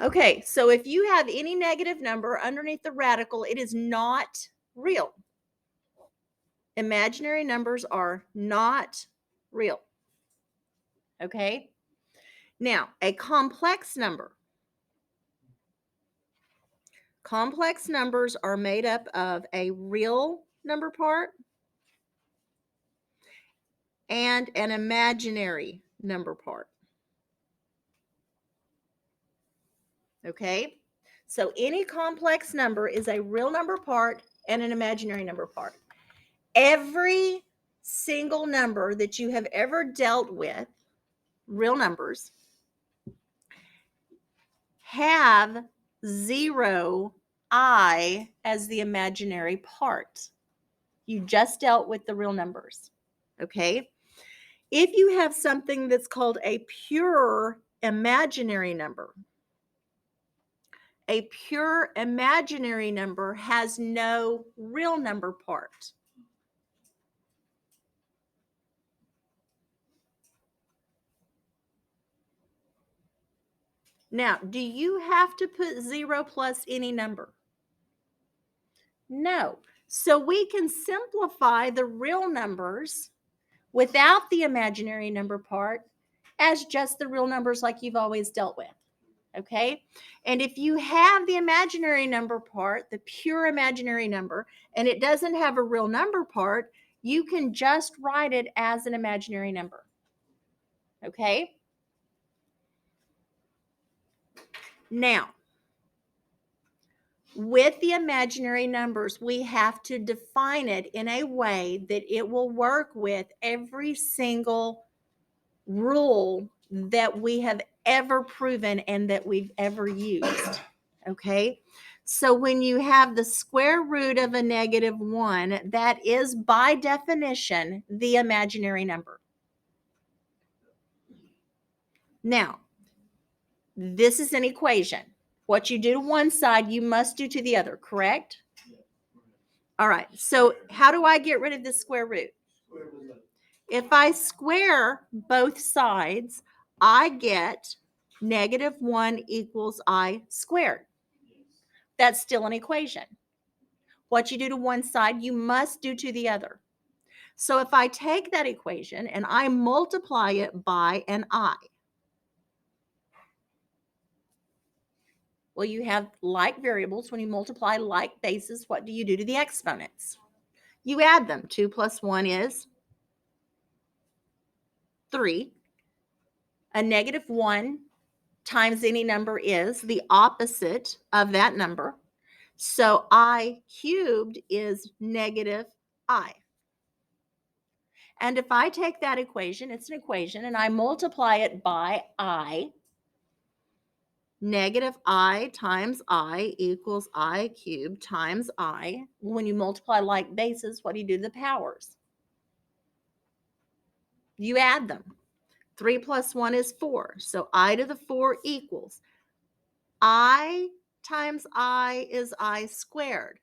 Okay, so if you have any negative number underneath the radical, it is not real. Imaginary numbers are not real. Okay? Now, a complex number. Complex numbers are made up of a real number part and an imaginary number part. Okay? So any complex number is a real number part and an imaginary number part. Every single number that you have ever dealt with, real numbers, have 0 I as the imaginary part. You just dealt with the real numbers. Okay? If you have something that's called a pure imaginary number, a pure imaginary number has no real number part. Now, do you have to put 0 plus any number? No. So we can simplify the real numbers without the imaginary number part as just the real numbers like you've always dealt with. Okay? And if you have the imaginary number part, the pure imaginary number, and it doesn't have a real number part, you can just write it as an imaginary number. Okay? Now, with the imaginary numbers, we have to define it in a way that it will work with every single rule that we have ever proven and that we've ever used. Okay? So when you have the square root of a -1, that is by definition the imaginary number. Now, this is an equation. What you do to one side, you must do to the other, correct? All right, so how do I get rid of this square root? If I square both sides, I get -1 equals I squared. That's still an equation. What you do to one side, you must do to the other. So if I take that equation and I multiply it by an I, well, you have like variables. When you multiply like bases, what do you do to the exponents? You add them. 2 plus 1 is 3. A -1 times any number is the opposite of that number. So I cubed is -I. And if I take that equation, it's an equation, and I multiply it by I, -I times I equals I cubed times I. When you multiply like bases, what do you do to the powers? You add them. 3 plus 1 is 4. So I to the 4 equals I times I is I squared.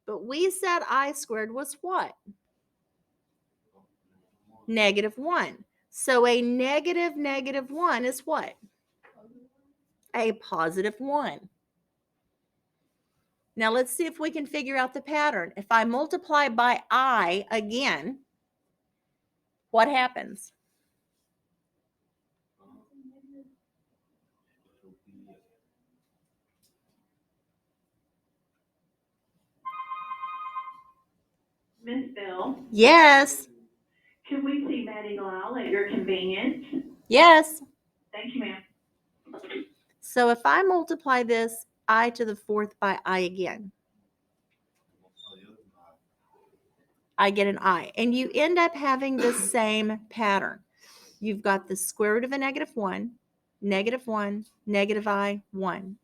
But we said I squared was what? -1. So a -1 is what? A +1. Now let's see if we can figure out the pattern. If I multiply by I again, what happens? Miss Bill, Yes. can we see Maddie Lyle at your convenience? Yes. Thank you, ma'am. So if I multiply this I to the 4th by I again, I get an I. And you end up having the same pattern. You've got the square root of a -1, -1, -I, 1.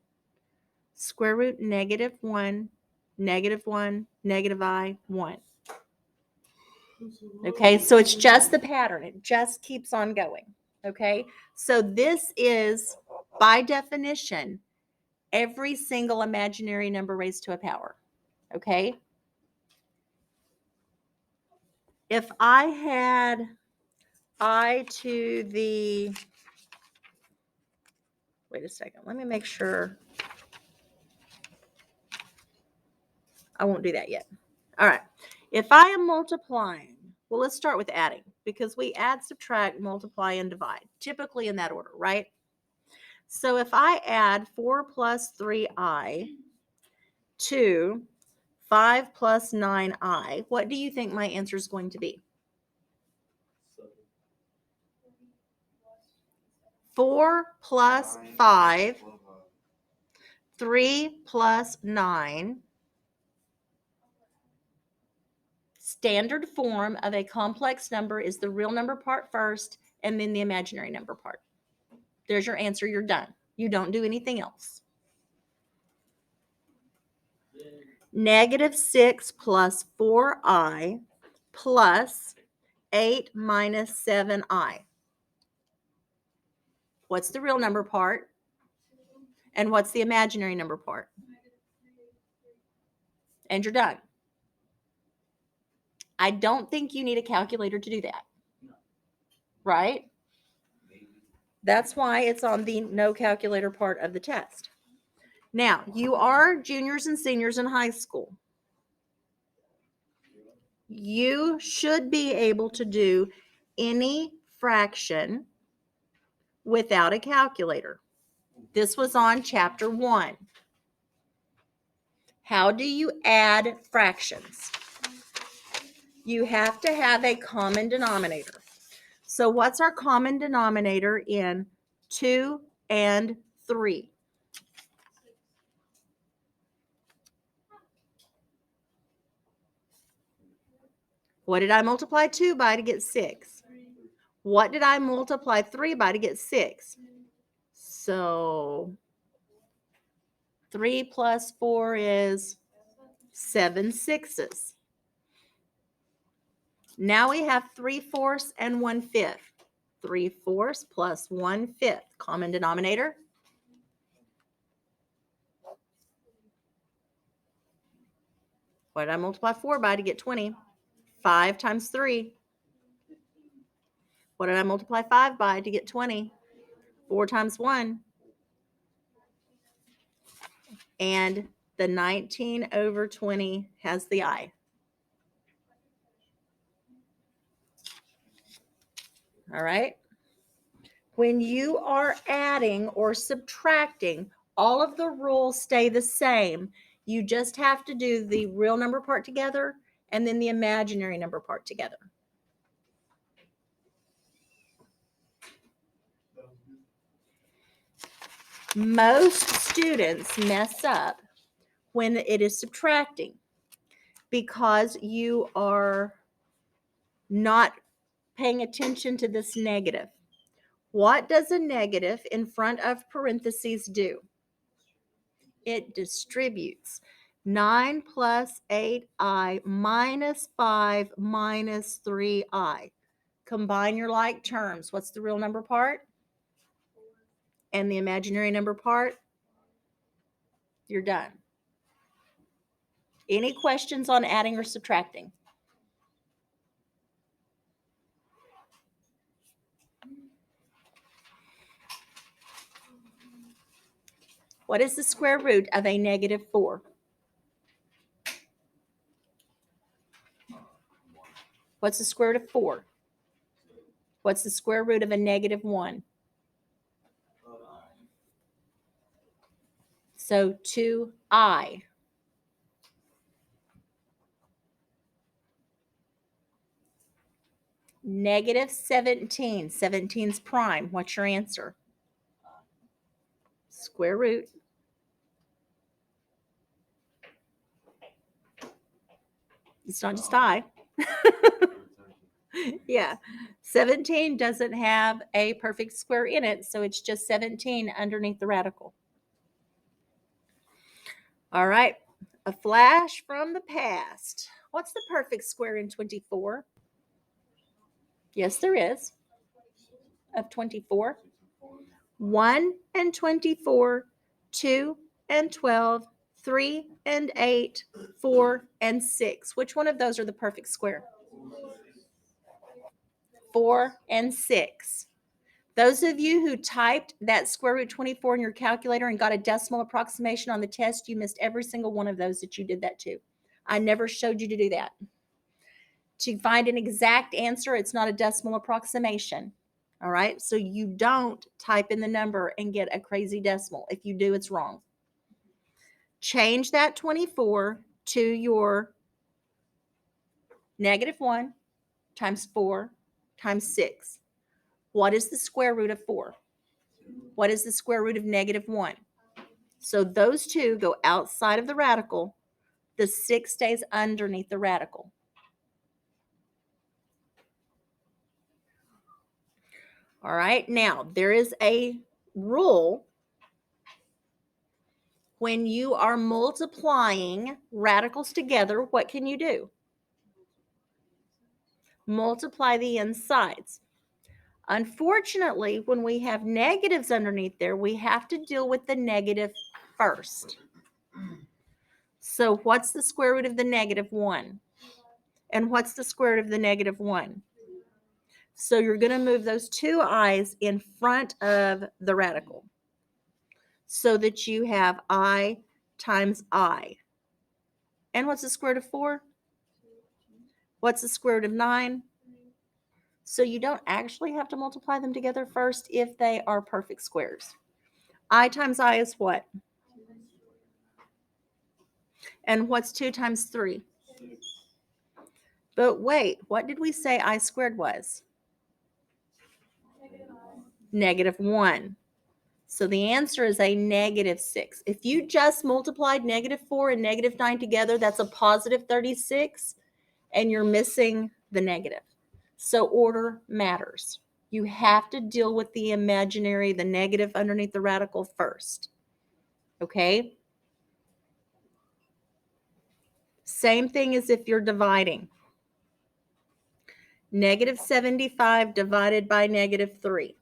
Square root -1, -1, -I, 1. Okay, so it's just the pattern. It just keeps on going. Okay, so this is, by definition, every single imaginary number raised to a power. Okay, if I had I to the Wait a second. Let me make sure. I won't do that yet. All right. If I am multiplying, well, let's start with adding because we add, subtract, multiply, and divide, typically in that order, right? So if I add 4 plus 3i to 5 plus 9i, what do you think my answer is going to be? 4 plus 5, 3 plus 9. Standard form of a complex number is the real number part first and then the imaginary number part. There's your answer. You're done. You don't do anything else. -6 plus 4i plus 8 minus 7i. What's the real number part? And what's the imaginary number part? And you're done. I don't think you need a calculator to do that. Right? That's why it's on the no calculator part of the test. Now, you are juniors and seniors in high school. You should be able to do any fraction without a calculator. This was on chapter 1. How do you add fractions? You have to have a common denominator. So what's our common denominator in 2 and 3? What did I multiply 2 by to get 6? What did I multiply 3 by to get 6? So 3 plus 4 is 7 sixths. Now we have 3/4 and 1/5. 3/4 plus 1/5. Common denominator. What did I multiply 4 by to get 20? 5 times 3. What did I multiply 5 by to get 20? 4 times 1. And the 19 over 20 has the I. All right. When you are adding or subtracting, all of the rules stay the same. You just have to do the real number part together and then the imaginary number part together. Most students mess up when it is subtracting because you are not paying attention to this negative. What does a negative in front of parentheses do? It distributes. 9 plus 8i minus 5 minus 3i. Combine your like terms. What's the real number part? And the imaginary number part? You're done. Any questions on adding or subtracting? What is the square root of a -4? What's the square root of 4? What's the square root of a -1? So 2i. -17. 17's prime. What's your answer? Square root. It's not just I. Yeah. 17 doesn't have a perfect square in it, so it's just 17 underneath the radical. All right. A flash from the past. What's the perfect square in 24? Yes, there is. Of 24. 1 and 24, 2 and 12, 3 and 8, 4 and 6. Which one of those are the perfect square? 4 and 6. Those of you who typed that square root 24 in your calculator and got a decimal approximation on the test, you missed every single one of those that you did that to. I never showed you to do that. To find an exact answer, it's not a decimal approximation. All right. So you don't type in the number and get a crazy decimal. If you do, it's wrong. Change that 24 to your -1 times 4 times 6. What is the square root of 4? What is the square root of -1? So those two go outside of the radical. The 6 stays underneath the radical. All right. Now, there is a rule when you are multiplying radicals together. What can you do? Multiply the insides. Unfortunately, when we have negatives underneath there, we have to deal with the negative first. So what's the square root of the -1? And what's the square root of the -1? So you're going to move those two i's in front of the radical so that you have I times I. And what's the square root of 4? What's the square root of 9? So you don't actually have to multiply them together first if they are perfect squares. I times I is what? And what's 2 times 3? But wait, what did we say I squared was? -1. So the answer is a -6. If you just multiplied -4 and -9 together, that's a +36, and you're missing the negative. So order matters. You have to deal with the imaginary, the negative underneath the radical first. Okay? Same thing as if you're dividing. -75 divided by -3.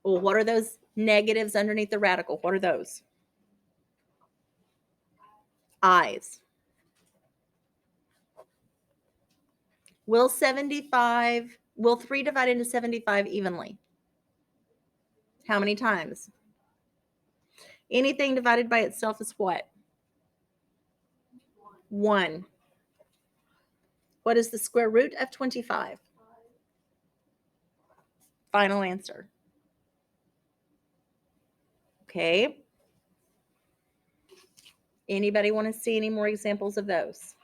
Well, what are those negatives underneath the radical? What are those? I's. Will 3 divide into 75 evenly? How many times? Anything divided by itself is what? 1. What is the square root of 25? Final answer. Okay. Anybody want to see any more examples of those?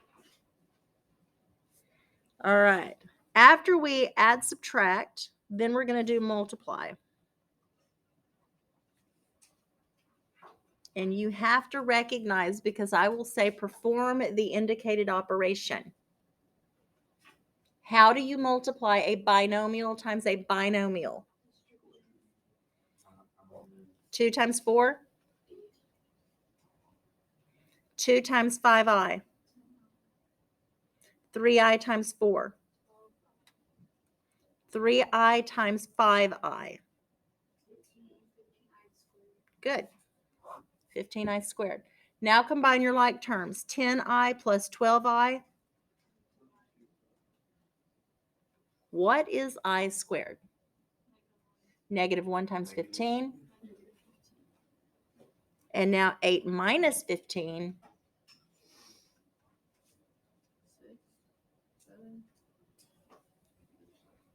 All right. After we add, subtract, then we're going to do multiply. And you have to recognize, because I will say perform the indicated operation. How do you multiply a binomial times a binomial? 2 times 4? 2 times 5i. 3i times 4. 3i times 5i. Good. 15i squared. Now combine your like terms. 10i plus 12i. What is I squared? -1 times 15. And now 8 minus 15.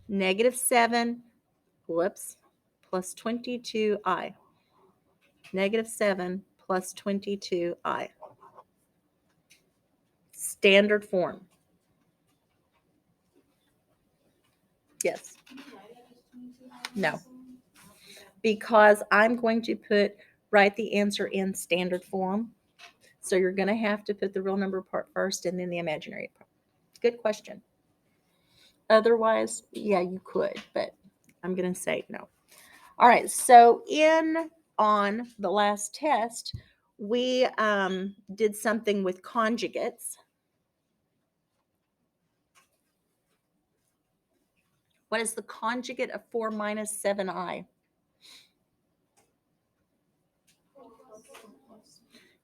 -7, whoops, plus 22i. -7 plus 22i. Standard form. Yes. No. Because I'm going to write the answer in standard form. So you're going to have to put the real number part first and then the imaginary part. Good question. Otherwise, yeah, you could, but I'm going to say no. All right. So on the last test, we did something with conjugates. What is the conjugate of 4 minus 7i?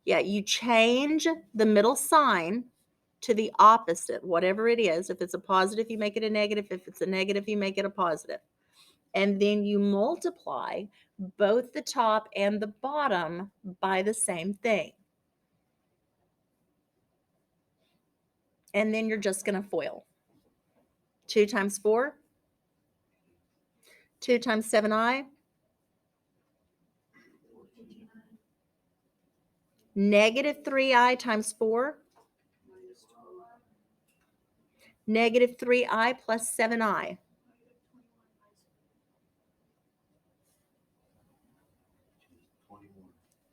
Yeah, you change the middle sign to the opposite, whatever it is. If it's a positive, you make it a negative. If it's a negative, you make it a positive. and then you multiply both the top and the bottom by the same thing. And then you're just going to FOIL. 2 times 4, 2 times 7i, negative 3i times 4, negative 3i plus 7i.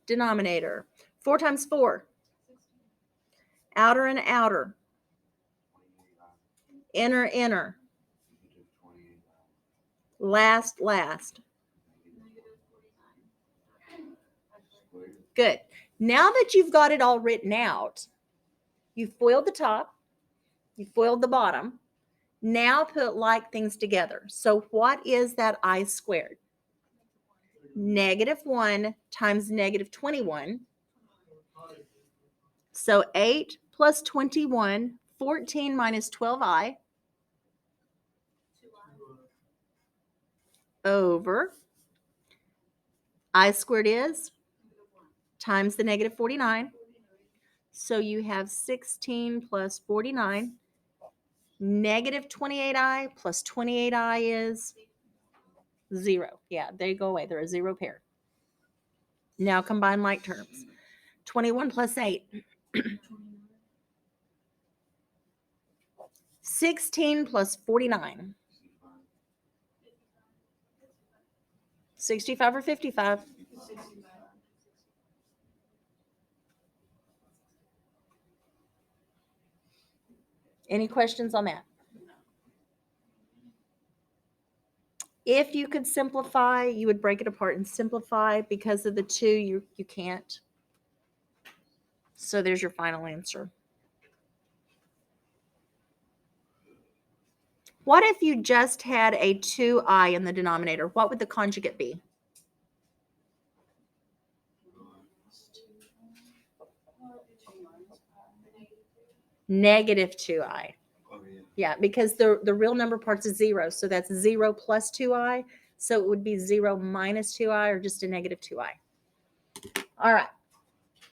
Denominator. 4 times 4. Outer and outer. Inner, inner. Last, last. Good. Now that you've got it all written out, you foiled the top, you foiled the bottom. Now put like things together. So what is that I squared? Negative 1 times negative 21. So 8 plus 21, 14 minus 12i over I squared is times the negative 49. So you have 16 plus 49. Negative 28i plus 28i is 0. Yeah, they go away. They're a 0 pair. Now combine like terms. 21 plus 8. 16 plus 49. 65 or 55? Any questions on that? If you could simplify, you would break it apart and simplify. Because of the 2, you can't. So there's your final answer. What if you just had a 2i in the denominator? What would the conjugate be? Negative 2i. Yeah, because the real number part's a 0, so that's 0 plus 2i. So it would be 0 minus 2i or just a negative 2i. All right.